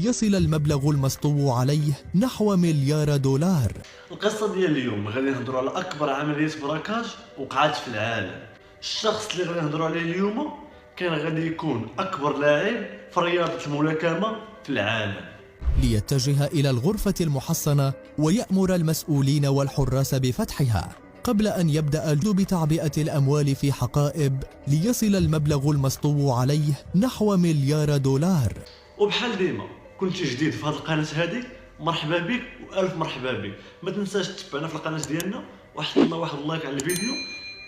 يصل المبلغ المسطو عليه نحو مليار دولار. القصه ديال اليوم غادي نهضروا على اكبر عمليه براكاج وقعت في العالم. الشخص اللي غادي نهضروا عليه اليوم كان غادي يكون اكبر لاعب في رياضه الملاكمه في العالم. ليتجه إلى الغرفة المحصنة ويأمر المسؤولين والحراس بفتحها قبل أن يبدأ بتعبئة الأموال في حقائب ليصل المبلغ المسطو عليه نحو مليار دولار. وبحال ديما كنت جديد في هذه القناه هذه، مرحبا بك والف مرحبا بك. ما تنساش تتبعنا في القناه ديالنا وحط لنا واحد اللايك على الفيديو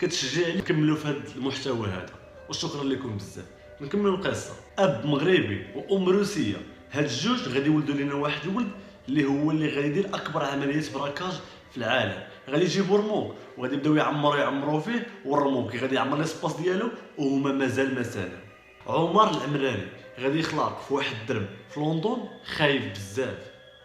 كتشجعني نكملوا في هذا المحتوى هذا، وشكرا لكم بزاف. نكملوا القصه. اب مغربي وام روسيه، هاد الجوج غادي يولدوا لنا واحد الولد اللي هو اللي غادي يدير اكبر عمليه براكاج في العالم. غادي يجيبوا رموك وغادي يبداو يعمروا فيه، والرموك غادي يعمر ليسباس ديالو وهما مازال ما سالم. عمر العمراني غادي يخلق في واحد الدرب في لندن خايف بزاف.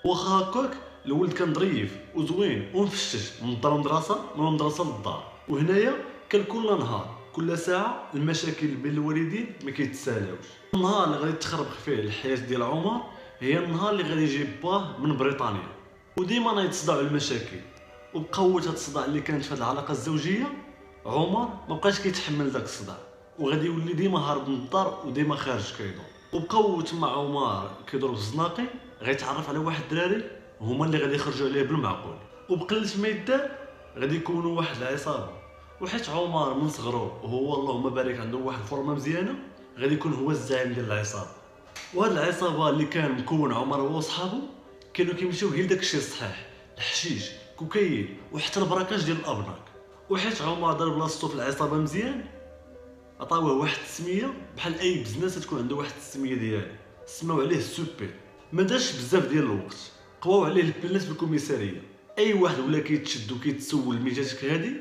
واخا هكاك الولد كان ظريف وزوين ومفشش من الدار للمدرسه من المدرسه للدار. وهنايا كان كل نهار كل ساعه المشاكل بين الوالدين ما كيتسالاوش. النهار اللي غادي تخرب فيه الحياه ديال عمر هي النهار اللي غادي يجيب باه من بريطانيا، وديما يتصدعوا المشاكل. وبقوه هاد الصداع اللي كانت في هاد العلاقه الزوجيه، عمر ما بقاش كيتحمل داك الصداع وغادي يولي ديما هارب من الدار وديما خارج كيدور. وبقوه مع عمر كيدور في الزناقي غيتعرف على واحد الدراري هما اللي غادي يخرجوا عليه بالمعقول. وبقلة ما يدار غادي يكونوا واحد العصابه، وحيت عمر من صغرو وهو اللهم بارك عنده واحد الفورمه مزيانه غادي يكون هو الزعيم ديال العصابه. وهاد العصابه اللي كان مكون عمر هو وصحابو كانوا كيمشيو غير داكشي الصحيح، الحشيش كوكايين وحتى البراكاج ديال الابناك. وحيت عمر دار بلاصتو في العصابه مزيان عطاوه واحد السميه بحال اي بزنس تكون عنده واحد السميه ديالو، سماو عليه سوبر. ما داش بزاف ديال الوقت قواو عليه البلات في الكوميساريه. اي واحد ولا كيتشد وكيتسول ميتاتك هادي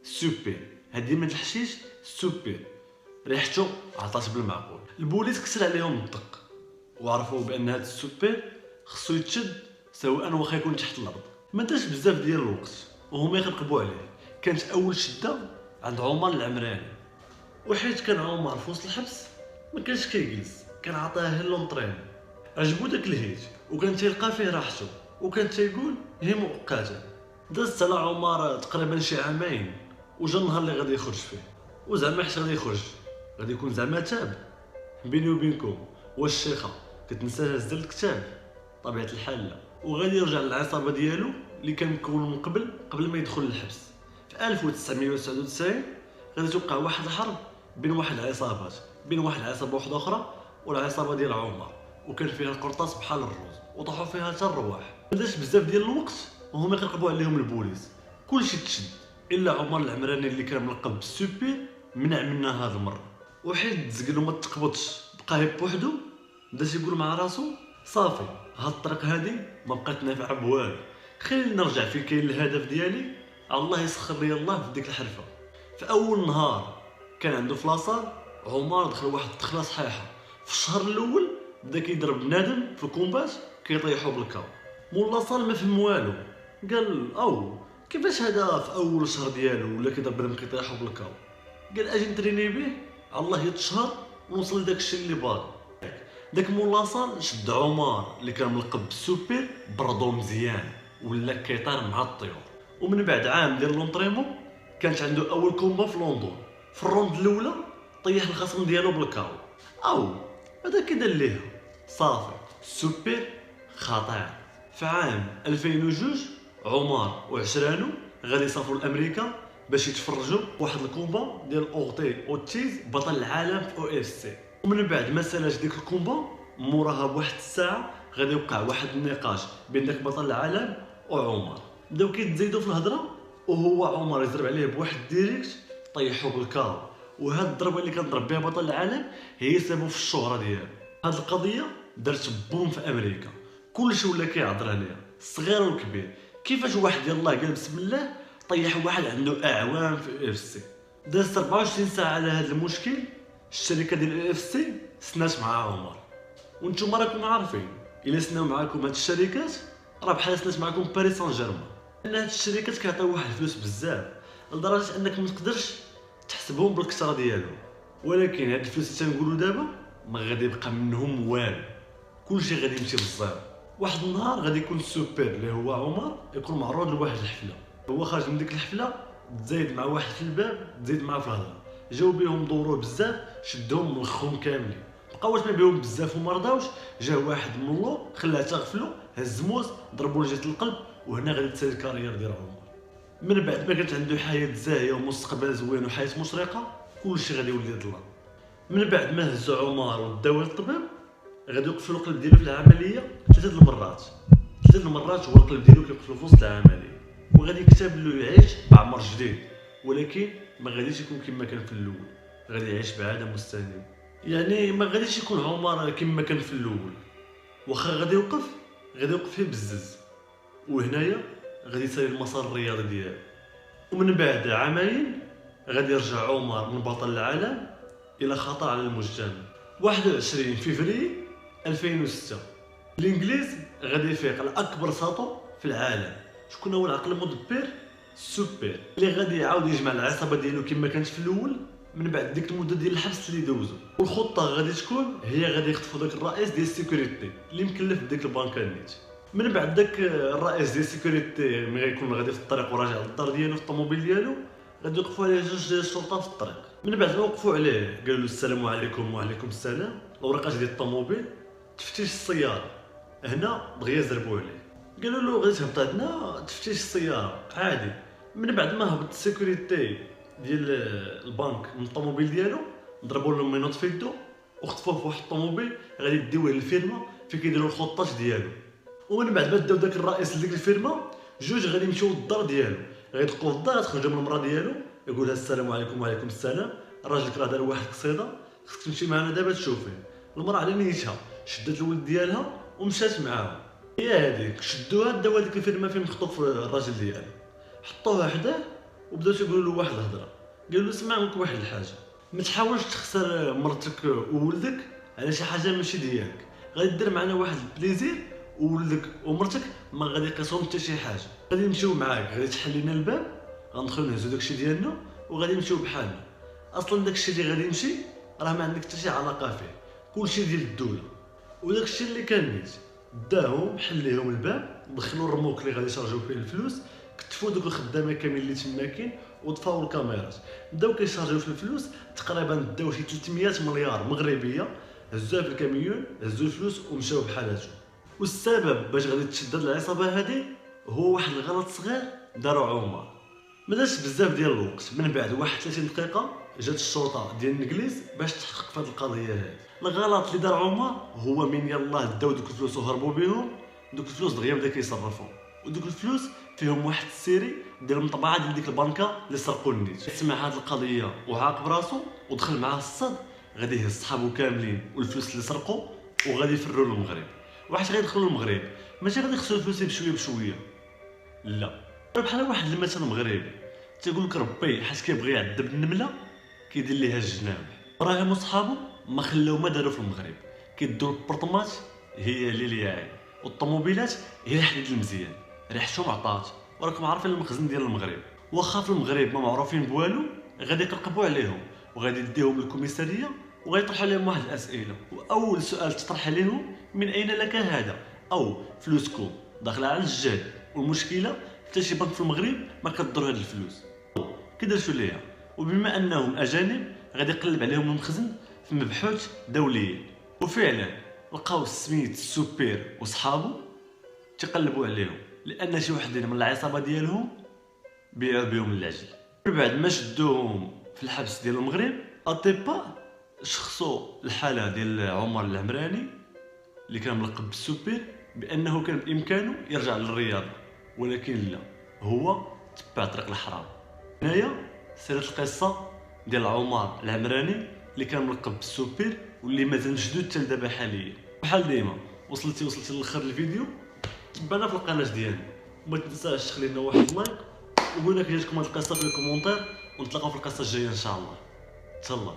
سوبر، هادي من الحشيش سوبر، ريحته عطات بالمعقول. البوليس كسر عليهم الدق وعرفوا بان هاد السوبر خصو يتشد سواء واخا يكون تحت الارض. ما داش بزاف ديال الوقت وهما يخرقبوا عليه. كانت اول شده عند عمر العمراني، وحيت كان عمر في وسط الحبس ما كانش كيجلس، كان عطاه لونطرين. عجبو داك الهيج وكان تيلقى فيه راحته وكان تيقول هي مؤقته. دازت على عمر تقريبا شي عامين وجا النهار اللي غادي يخرج فيه. وزعما حيت غادي يخرج غادي يكون زعما تاب. بيني وبينكم واش الشيخه كتنسى هز الكتاب؟ طبيعه الحال لا. وغادي يرجع للعصابه ديالو اللي كان مكون من قبل ما يدخل للحبس. في 1999 غادي توقع واحد الحرب بين واحد العصابات، بين واحد العصابه واحده اخرى والعصابه ديال عمر، وكان فيها القرطاس بحال الروز وطاحوا فيها حتى الرواح. ماداش بزاف ديال الوقت وهما كيرقبوا عليهم البوليس. كلشي تشد الا عمر العمراني اللي كان ملقب بالسوبر منع منها هذه المره. وحيد تزقلو ما تقبضش بقى هي بوحدو بدا يقول مع راسو صافي هاد الطريق هادي ما بقات نافعه بوالو، خليني نرجع في كاين الهدف ديالي، الله يسخر لي الله في ديك الحرفه. في اول نهار كان عنده في لاصال عمر دخل واحد الدخله صحيحه. في الشهر الاول بدا كيضرب بنادم في الكومبات كيطيحو بالكاو. مول لاصال ما فهم والو، قال او كيفاش هذا في اول شهر ديالو ولا كيضرب بنادم كيطيحو بالكاو؟ قال اجي نتريني به الله يتشهر ونوصل لداك الشيء اللي باغي. داك مول لاصال شد عمر اللي كان ملقب بالسوبر بردو مزيان ولا كيطير مع الطيور. ومن بعد عام ديال لونطريمون كانت عنده اول كومبا في لندن. في الروند الاولى طيح الخصم ديالو بالكاو. او هذا كي دار ليها صافي سوبر خطير. في عام 2002 عمر وعشرانو غادي يسافروا لامريكا باش يتفرجوا واحد الكومبا ديال اورتيز بطل العالم في او اف سي. ومن بعد ما سالاش ديك الكومبا موراها بواحد الساعه غادي يوقع واحد النقاش بين داك بطل العالم وعمر. بداو كيتزايدوا في الهضره وهو عمر يضرب عليه بواحد الديريكت طيحو بالكاو. وهاد الضربه اللي كان ضرب بها بطل العالم هي سبب في الشهره ديالو. هاد القضيه دارت بوم في امريكا، كلشي ولا كيهضر عليها الصغير والكبير. كيفاش واحد يلاه قال بسم الله طيح واحد عنده اعوام في اف سي. دازت 24 ساعه على هاد المشكل. الشركه ديال اف سي سنات مع عمر، وانتم راكم عارفين الا سناو معاكم هاد الشركات راه بحال سنات معاكم باريس سان جيرمان، لان هاد الشركات كيعطيو واحد الفلوس بزاف لدرجه انك ما تقدرش تحسبهم بالكثره ديالهم. ولكن هاد الفلوس اللي تنقولوا دابا ما غادي يبقى منهم والو. كلشي غادي يمشي بالزيرو. واحد النهار غادي يكون السوبر اللي هو عمر يكون معروض لواحد الحفله، هو خارج من ديك الحفله تزايد مع واحد في الباب تزيد معاه في الهضره، جاو بهم دوروه بزاف شدهم ملخهم كاملين، بقاو ما بهم بزاف وما رضاوش، جا واحد من اللو خلاه تغفلو هز موس ضربو لجهه القلب، وهنا غادي تسالي الكارير ديال عمر. من بعد ما كانت عنده حياه زاهيه ومستقبل زوين وحياه مشرقه كلشي غادي يولي ظلام. من بعد ما هزو عمر وداو للطبيب غادي يوقفوا القلب ديالو في العمليه 3 المرات، 3 المرات هو القلب ديالو كيوقف في وسط العمليه، وغادي يكتب له يعيش بعمر جديد، ولكن ما غاديش يكون كما كان في الاول، غادي يعيش بعاده مستديمه. يعني ما غاديش يكون عمر كما كان في الاول، واخا غادي يوقف فيه بزز، وهنايا غادي يسالي المسار الرياضي ديالو. ومن بعد عامين غادي يرجع عمر من بطل العالم الى خطر على المجتمع. 21 فبراير 2006 الانجليز غادي يفيق لاكبر ساطو في العالم. شكون هو العقل المدبر؟ السوبر اللي غادي يعاود يجمع العصابه ديالو كما كانت في الاول من بعد ديك المده ديال الحبس اللي دوزو. والخطه غادي تكون هي غادي يخطفوا داك الرئيس ديال السيكوريتي اللي مكلف بديك البنكه نيت. من بعد داك الرئيس ديال السيكوريتي ملي غيكون غادي في الطريق وراجع للدار ديالو في الطوموبيل ديالو غادي يوقفوا عليه جوج ديال الشرطه في الطريق. من بعد ما وقفوا عليه قالوا له السلام عليكم. وعليكم السلام. الاوراق ديال الطوموبيل، تفتيش السياره. هنا دغيا زربوا عليه قالوا له غادي تهبط عندنا تفتيش السياره عادي. من بعد ما هبط السيكوريتي ديال البنك من الطوموبيل ديالو ضربوا له مينوط في يدو وخطفوه في واحد الطوموبيل غادي يديوه للفيرما فين كيديروا الخطاش ديالو. ومن بعد ما داو داك الرئيس لديك الفيرما جوج غادي يمشيو للدار ديالو، غيدخلوا للدار تخرجوا من المراه ديالو يقول لها السلام عليكم. وعليكم السلام. راجلك راه دار واحد القصيده خصك تمشي معنا دابا تشوفيه. المراه على نيتها شدت الولد ديالها ومشات معاهم. هي هذيك شدوها داو هذيك الفيرما فين مخطوف الراجل ديالها، حطوها حداه وبداو يقولوا له واحد الهضره. قالوا له اسمع لك واحد الحاجه، ما تحاولش تخسر مرتك وولدك على شي حاجه ماشي ديالك. غادي دير معنا واحد البليزير وولدك ومرتك ما غادي يقيسهم حتى شي حاجه. غادي نمشيو معاك، غادي تحل لنا الباب، غندخلو نهزو داكشي ديالنا وغادي نمشيو بحالنا. اصلا داكشي اللي غادي يمشي راه ما عندك حتى شي علاقه فيه، كلشي ديال الدوله. وداكشي اللي كان نيت داهم حل ليهم الباب، دخلوا الرموك اللي غادي يشارجوا فيه الفلوس، كتفوا دوك الخدامه كاملين اللي تماكين وطفاو الكاميرات. بداو كيشارجيو في الفلوس، تقريبا داو شي 300 مليار مغربيه، هزوها في الكاميون، هزوا الفلوس ومشاو بحالاتهم. والسبب باش غادي تشدد العصابه هذه هو واحد الغلط صغير دارو عمر. ما دارش بزاف ديال الوقت، من بعد واحد 30 دقيقه جات الشرطه ديال الانجليز باش تحقق في هذه القضيه هذه. الغلط اللي دار عمر هو من يلاه داو دوك الفلوس وهربوا بهم، دوك الفلوس دغيا بدا كيصرفوا، ودوك الفلوس فيهم واحد السيري ديال المطبعه ديال ديك البنكه اللي سرقوا النيت. سمع هذه القضيه وعاقب راسو ودخل معاه الصد، غادي يهز صحابو كاملين والفلوس اللي سرقوا وغادي يفروا للمغرب. واحد غيدخلوا للمغرب ماشي غادي يخسروا الفلوس بشويه بشويه، لا، بحال واحد المثل مغربي تيقول لك ربي حيت كيبغي يعذب النمله كيدير ليها الجناب. ابراهيم وصحابو ما خلاو ما داروا في المغرب، كيدوا البرطمات هي اللي ياعي والطوموبيلات هي الحديد المزيان، ريحتهم عطات. وراكم عارفين المخزن ديال المغرب، واخا في المغرب ما معروفين بوالو غادي يقرقبوا عليهم وغادي يديهم للكوميساريه وغيطرح عليهم واحد الاسئله. واول سؤال تطرح عليهم من اين لك هذا، او فلوسكم داخله على الجهل. والمشكله حتى شي بنك في المغرب ما كدر هاد الفلوس كي درتو ليها. وبما انهم اجانب غادي يقلب عليهم المخزن في مبحوث دولي، وفعلا لقاو سميت السوبر وصحابو تقلبوا عليهم لان شي وحدين من العصابه ديالهم بيعوا بهم العجل. بعد ما شدوهم في الحبس ديال المغرب اطباء شخصوا الحاله ديال عمر العمراني اللي كان ملقب بالسوبر بانه كان بامكانه يرجع للرياضه، ولكن لا، هو تبع طريق الحرام. هنايا سيرت القصه ديال عمر العمراني اللي كان ملقب بالسوبر واللي مازال مشدود حتى لدابا حاليا. بحال ديما وصلتي للاخر الفيديو، تبعنا في القناه ديالنا وما تنساش تخلي لنا واحد اللايك وقول لنا كيف جاتكم هاد القصه في الكومونتير، ونتلاقاو في القصه الجايه ان شاء الله. تهلا.